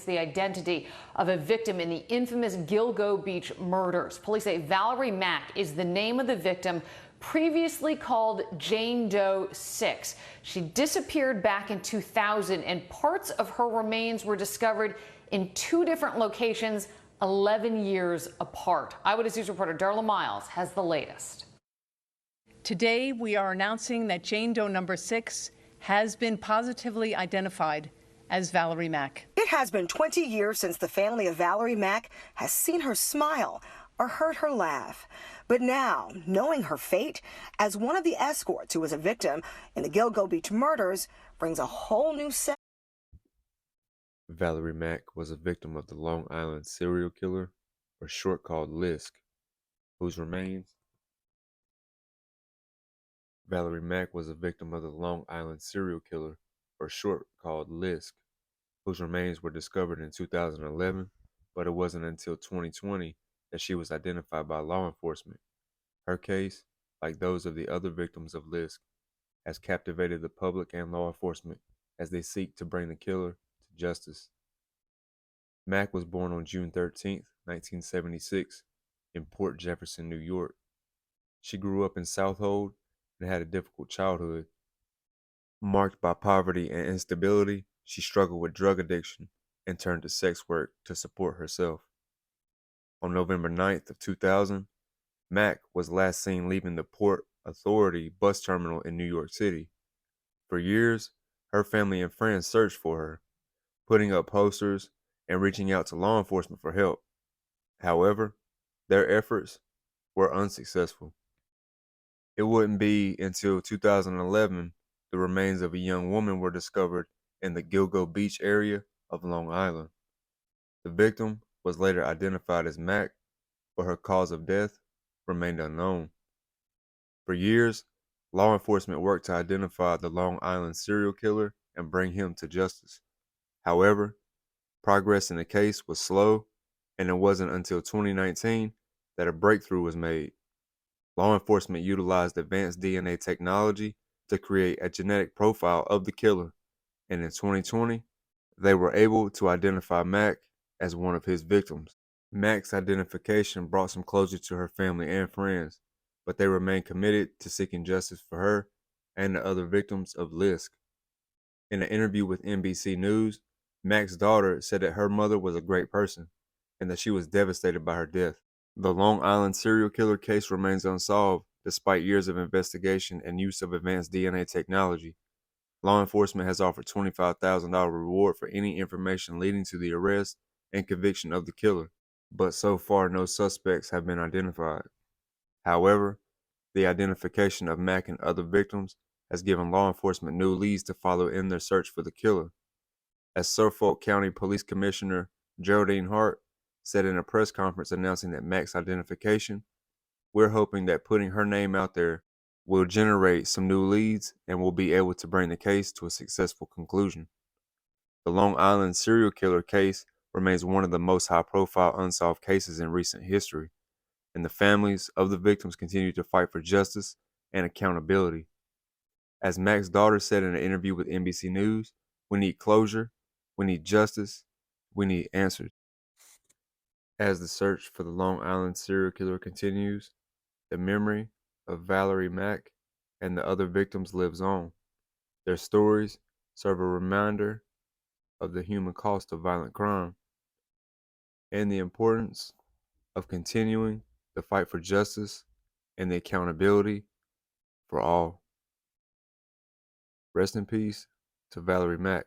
the identity of a victim in the infamous Gilgo Beach murders. Police say Valerie Mack is the name of the victim, previously called Jane Doe 6. She disappeared back in 2000, and parts of her remains were discovered in two different locations 11 years apart. Eyewitness News reporter Darla Miles has the latest. Today, we are announcing that Jane Doe number 6 has been positively identified as Valerie Mack. It has been 20 years since the family of Valerie Mack has seen her smile or heard her laugh. But now, knowing her fate as one of the escorts who was a victim in the Gilgo Beach murders brings a whole new set. Valerie Mack was a victim of the Long Island serial killer, or short called Lisk, whose remains Valerie Mack was a victim of the Long Island serial killer, or short called Lisk, whose remains were discovered in 2011, but it wasn't until 2020 that she was identified by law enforcement. Her case, like those of the other victims of Lisk, has captivated the public and law enforcement as they seek to bring the killer to justice. Mack was born on June 13, 1976, in Port Jefferson, New York. She grew up in Southold and had a difficult childhood. Marked by poverty and instability, she struggled with drug addiction and turned to sex work to support herself. On November 9th of 2000, Mack was last seen leaving the Port Authority bus terminal in New York City. For years, her family and friends searched for her, putting up posters and reaching out to law enforcement for help. However, their efforts were unsuccessful. It wouldn't be until 2011 the remains of a young woman were discovered in the Gilgo Beach area of Long Island. The victim was later identified as Mack, but her cause of death remained unknown. For years, law enforcement worked to identify the Long Island serial killer and bring him to justice. However, progress in the case was slow, and it wasn't until 2019 that a breakthrough was made. Law enforcement utilized advanced DNA technology to create a genetic profile of the killer, and in 2020, they were able to identify Mack as one of his victims. Mack's identification brought some closure to her family and friends, but they remain committed to seeking justice for her and the other victims of Lisk. In an interview with NBC News, Mack's daughter said that her mother was a great person and that she was devastated by her death. The Long Island serial killer case remains unsolved despite years of investigation and use of advanced DNA technology. Law enforcement has offered a $25,000 reward for any information leading to the arrest and conviction of the killer, but so far no suspects have been identified. However, the identification of Mack and other victims has given law enforcement new leads to follow in their search for the killer. As Suffolk County Police Commissioner Geraldine Hart said in a press conference announcing that Mack's identification, "We're hoping that putting her name out there will generate some new leads and will be able to bring the case to a successful conclusion." The Long Island serial killer case remains one of the most high-profile unsolved cases in recent history, and the families of the victims continue to fight for justice and accountability. As Mack's daughter said in an interview with NBC News, "We need closure, we need justice, we need answers." As the search for the Long Island serial killer continues, the memory of Valerie Mack and the other victims lives on. Their stories serve a reminder of the human cost of violent crime and the importance of continuing the fight for justice and the accountability for all. Rest in peace to Valerie Mack.